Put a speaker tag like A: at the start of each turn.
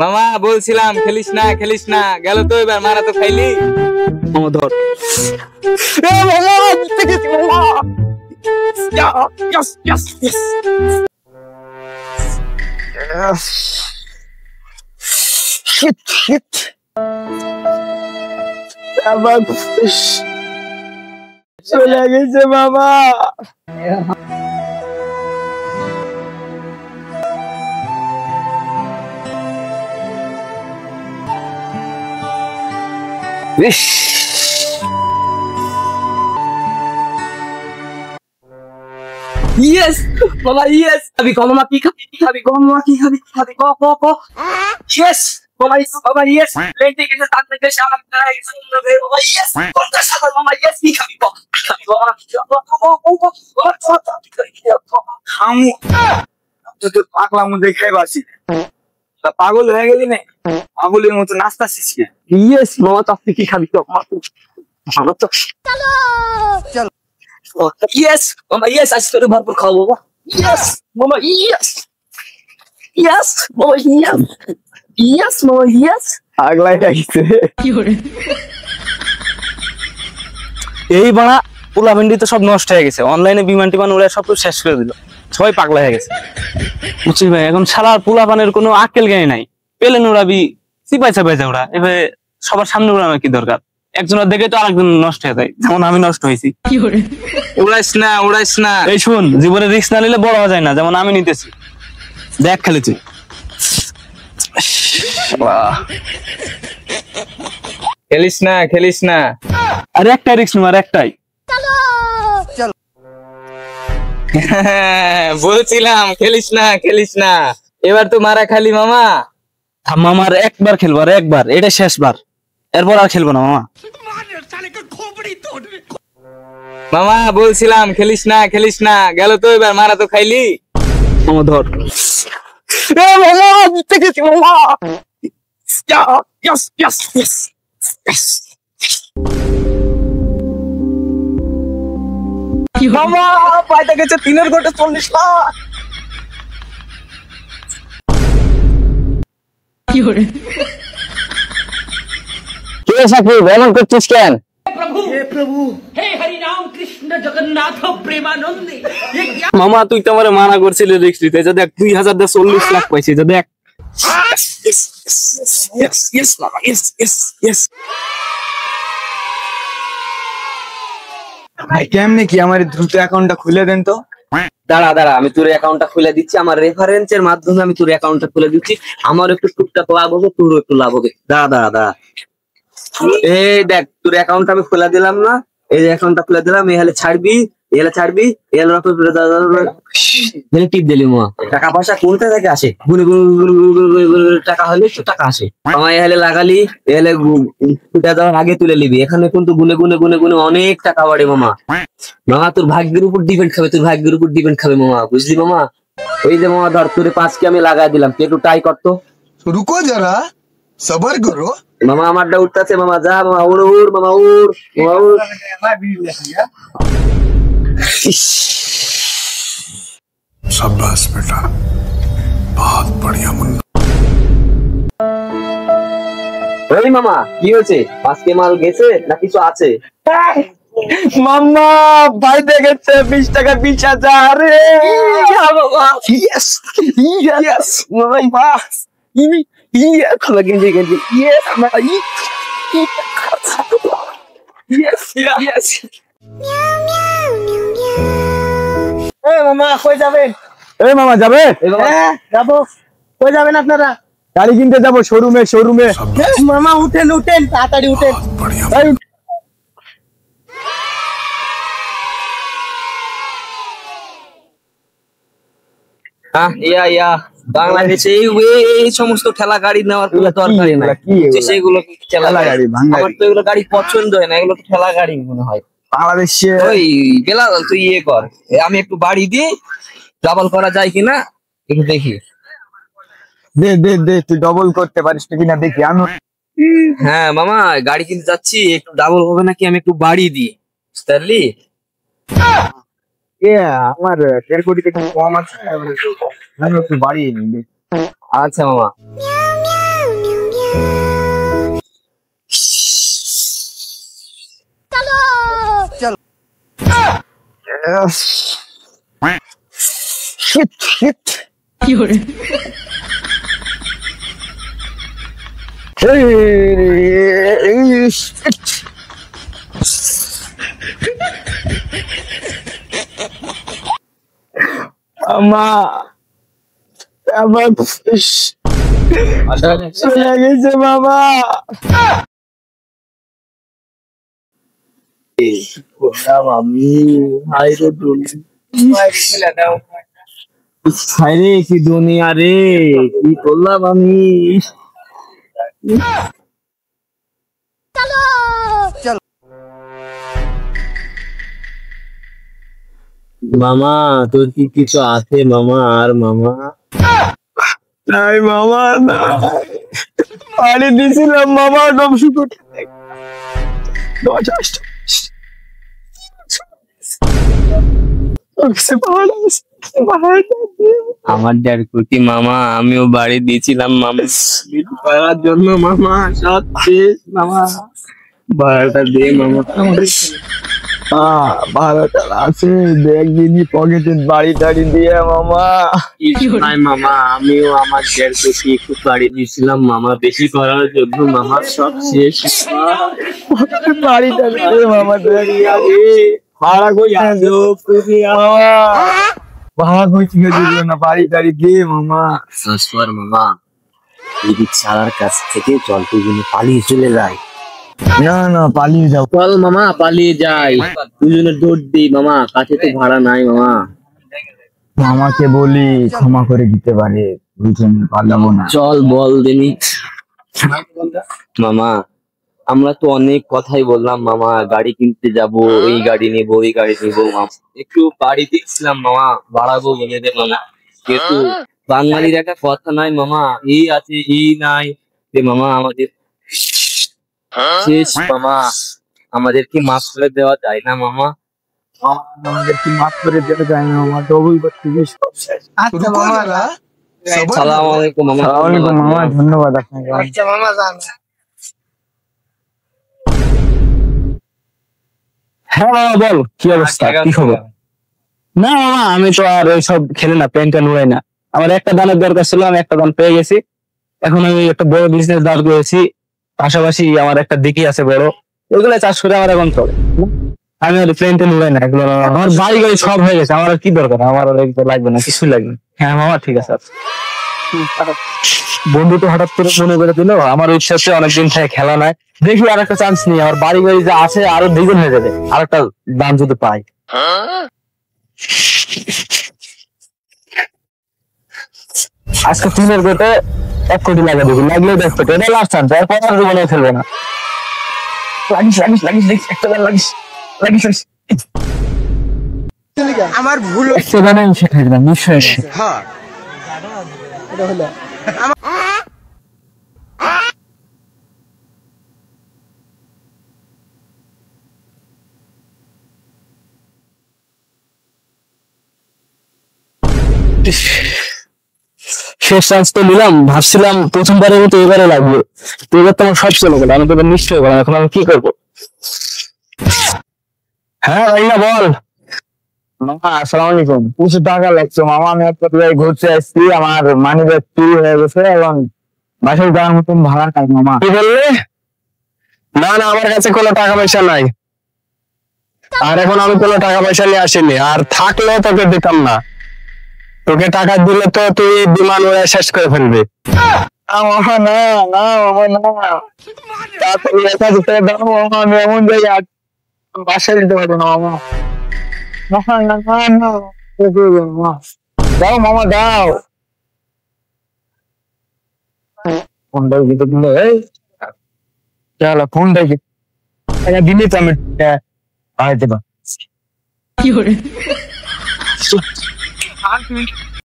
A: মামা বলছিলাম খেলিস না খেলিস না, গেল তো এবার মারা তো খাইলি। ধর চলে গেছে বাবা।
B: Yes, Mama, yes. Abi, ko Mama, ki khabi, ko Mama, ki khabi, ko. Yes, Mama, yes. Lente ke sath mein sham ka sunna bhe, Mama, yes. Korta sabr, Mama, yes, ki khabi, ko.
A: খামু তো পাগলা মু দেখাই বাসি, পাগল হয়ে গেলি না, পাগলের মতো নাস্তা শিখছিস।
B: Yes, Mama, to apni ki khabi, ko. Mama, to. Chalo. Yes, Mama, yes, aaj tere bharpur khao baba. Yes, Mama, yes. Yes, Mama, yes. Yes, Mama, yes.
A: পাগলাই ডাকছে এই বাড়া পোলা ভেন্ডি তো সব নষ্ট হয়ে গেছে, অনলাইনে বিমান টিমান উড়ে সব শেষ করে দিল, সবাই পাগলা হয়ে গেছে। বুঝছিস ভাই, এখন শালার পোলা পানের কোনো আক্কেল জ্ঞান নাই। পেলেন উড়াবি, চিপাই চাপাই যা উড়া, এভাবে সবার সামনে উড়ানোর কি দরকার? একজনের দেখে তো আরেকজন নষ্ট হয়ে যায়, যেমন আমি নষ্ট হয়েছি। উড়াইস না উড়াইস না, এই শুন, জীবনে রিস্ক না নিলে বড় হওয়া যায় না, যেমন আমি নিতেছি। দেখ খালি তুই, খেলিস না খেলিস না। আরে একটাই রিস্ক নেওয়ার, একটাই। বলছিলাম খেলিস না খেলিস না, এবার তো মারা খালি মামা। মামার একবার খেলবো, আর একবার, এটা শেষবার, এরপর আর খেলবো না মামা। মামা বলছিলাম খেলিস না খেলিস না, গেল তো এবার মারা তো খাইলি। ধর মামা পাইতে গেছে 3 কোটি 40 লাখ। কে সাকিব এমন করছিস কেন?
C: प्रभु हे हरि राम कृष्ण जगन्नाथ प्रेमानंदी।
A: মামা তুই তো আমারে মানা করছিলি রিস্ক নিতে, যা দেখ 2040 লাখ পাইছি, যা দেখ। ভাই কেমনে কি আমার দ্রুত অ্যাকাউন্টটা খুলে দেন তো।
B: দাঁড়া দাঁড়া, আমি তোর অ্যাকাউন্টটা খুলে দিচ্ছি, আমার রেফারেন্সের মাধ্যমে আমি তোর অ্যাকাউন্টটা খুলে দিচ্ছি। আমার একটু টুকটাক লাভ হবে, তোর একটু লাভ হবে। দাঁড়া দাঁড়া দাঁড়া, এই দেখ তোর অ্যাকাউন্টটা আমি খুলে দিলাম না, এই অ্যাকাউন্টটা খুলে দিলাম। এহলে ছাড়বি, এহলে ছাড়বি, এহলে টিপ দিলি মা। টাকা পয়সা কোনটা থেকে আসে? গুনে গুনে টাকা হলে তো টাকা আসে। আমার এহলে লাগালি, এহলে দেওয়ার আগে তুলে নিবি। এখানে কিন্তু গুনে গুনে গুনে গুনে অনেক টাকা বাড়ে মামা। মামা তোর ভাগ্যের উপর ডিপেন্ড খাবে, তোর ভাগ্যের উপর ডিপেন্ড খাবে মামা, বুঝলি মামা? এই যে মামা ধর তোর 5 আমি লাগাই দিলাম, তুই একটু ট্রাই করতো।
D: रुको जरा सबर करो
B: মামা। আমারটা উঠতেছে মামা, যা মামা, উড় উড় মামা, উড় মামা উড়।
D: शाबाश बेटा, बहुत बढ़िया मुन्ना।
B: ওই মামা কি হয়েছে? 5 মাল গেছে না কিছু আছে?
A: মামা ভাই দেখেছে 20 টাকা 20,000।
B: ইয়েস ইয়েস মামা, ইয়েস খালা গেঞ্জি গেঞ্জি, ইয়েস মামা, ইয়েস ইয়েস।
A: এই মামা কই যাবেন? এই মামা যাবে?
B: হ্যাঁ
A: যাবো। কই যাবেন আপনারা? গাড়ি কিনতে যাবো শোরুমে, শোরুমে। মামা উঠেন উঠেন, তাড়াতাড়ি উঠেন।
B: ইয়া ইয়া, বাংলাদেশে এই সমস্ত ঠেলা গাড়ি নেওয়ার কোনো দরকারই নাই। সেগুলো ঠেলা গাড়ি, আমার তো এগুলো গাড়ি পছন্দ হয় না, এগুলো ঠেলা গাড়ি মনে হয়।
A: বাংলাদেশে
B: ওই বেলাল তুই ইয়ে কর, আমি একটু বাড়ি দিই, ডাবল করা যায় কিনা একটু দেখি।
A: দে দে দে, তুই ডবল করতে পারিস কিনা দেখি আমি।
B: হ্যাঁ মামা, গাড়ি কিনতে যাচ্ছি, একটু ডাবল হবে নাকি, আমি একটু বাড়ি দিই, বুঝতে পারলি? আমার তেল কোটিতে একটু কম আছে, আমি একটু বাড়িয়ে নিবি। আচ্ছা মামা।
A: আমার চলে গেছে বাবা।
B: আমি হায়রে কি দুনিয়া রে, কি করলাম আমি। মামা তোর কি কিছু আছে মামা? আর মামা
A: নাই মামা, পানি দিয়েছিলাম মামা, নমস্কার করতে
B: আমার 1.5 কোটি মামা, আমিও বাড়ি দিয়েছিলাম মামা করার জন্য মামা, সব শেষ মামা। ভাড়াটা দে মামা।
A: ভাড়াটা আছে, একদিনই পকেটে বাড়ি টাড়ি দিয়ে মামা।
B: নাই মামা, আমিও আমার 1.5 কোটি একটু বাড়ি দিয়েছিলাম মামা, বেশি করার জন্য মামা, সব শেষ।
A: বাড়ি টাড়ি দিয়ে মামা, ভাড়া কই ভাড়া কই থেকে দিল না, বাড়ি টাড়ি দিয়ে মামা।
B: সর মামা, এই রিক্সাওয়ালার কাছ থেকে চল দুজনে পালিয়ে চলে যাই।
A: না না, পালিয়ে যাও।
B: চল মামা পালিয়ে যাই, দুজনে দৌড় দিই মামা, কাছে তো ভাড়া নাই মামা।
A: মামাকে বলি ক্ষমা করে দিতে পারে, দুজনে পালাবো না।
B: চল বল দিনি মামা। আমরা তো অনেক কথাই বললাম মামা, গাড়ি কিনতে যাব, এই গাড়ি নিব, ওই গাড়ি নিব মামা, একটু বাড়ি দিচ্ছিলাম মামা, বাড়াবো বলে দে মামা। কিন্তু বাঙালির একটা কথা নাই মামা, এই আছে এই নাই, যে মামা আমাদের শেষ মামা, আমাদেরকে মাফ করে দেওয়া যায় না মামা?
A: আমাদের কি মাফ করে দেওয়া যায় না মামা? ডবল করতে গিয়ে সব শেষ।
D: रुको जरा सबर
B: সালাম আলাইকুম মামা।
A: আসসালামু আলাইকুম মামা, ধন্যবাদ আপনাকে। হ্যাঁ মামা বল, কি অবস্থা, কি খবর? না মামা, আমি তো আর ওইসব খেলে না, প্যান ট্যান উড়াই না। আমার একটা দানের দরকার ছিল, আমি একটা দান পেয়ে গেছি। এখন আমি একটা বড় বিজনেস দাঁড় করেছি, পাশাপাশি আমার একটা দিকি আছে বড়, ওইগুলো চাষ করে আমার এখন চলে। আমি আর প্লেন টেন উড়াই না, এগুলো আমার বাড়ি গাড়ি সব হয়ে গেছে, আমার আর কি দরকার, আমার আর এগুলো লাগবে না, কিছুই লাগবে না। হ্যাঁ মামা ঠিক আছে। আচ্ছা। বন্ধু তো হঠাৎ করে মনে করে দিল, আমার ওর সাথে অনেকদিন থেকে খেলা নাই, দেখি আর একটা চান্স নিই, আমার বাড়ি গাড়ি যা আছে আরো দ্বিগুণ হয়ে যাবে, আর একটা দাম যদি পাই। আজকে তিনের গোটে 1 কোটি লাগা দেবো, লাগলে 1 কোটি, এটা লাস্ট চান্স, এরপর আর জীবনে খেলবে না। লাগিস লাগিস লাগিস, দেখ একটা গান লাগিস লাগিস লাগিস।
D: আমার ভুল
A: একটা গানে আমি শেখাই দিলাম, নিশ্চয়।
D: হ্যাঁ
A: শেষ চান্স তো নিলাম, ভাবছিলাম প্রথমবারের মতো এবারে লাগবে, তো এবার তো আমার সব চলে গেল, আমি তো এবার নিশ্চয় করলাম, এখন আমি কি করবো? হ্যাঁ ভাইয়া বল। মামা আসসালামু আলাইকুম। কিছু টাকা লাগছে মামা, আমি একটা জায়গায় ঘুরতে আসছি, আমার মানি ব্যাগ চুরি হয়ে গেছে, এবং বাসায় যাওয়ার মতন ভাড়া নাই মামা। কি বললে? না না, আমার কাছে কোনো টাকা পয়সা নাই, আর এখন আমি কোনো টাকা পয়সা নিয়ে আসিনি, আর থাকলেও তোকে দিতাম না, তোকে টাকা দিলে তো তুই বিমান উড়ে শেষ করে ফেলবি। মামা না না মামা না, তাড়াতাড়ি একা দিতে দাও মামা, আমি এমন জায়গায় বাসায় দিতে পারবো না মামা। মামা না না না, মামা দাও মামা দাও। ফোনটা দিতে দিলে, এই চলো ফোনটা দিলি তো আমি পাঠাই দেবো।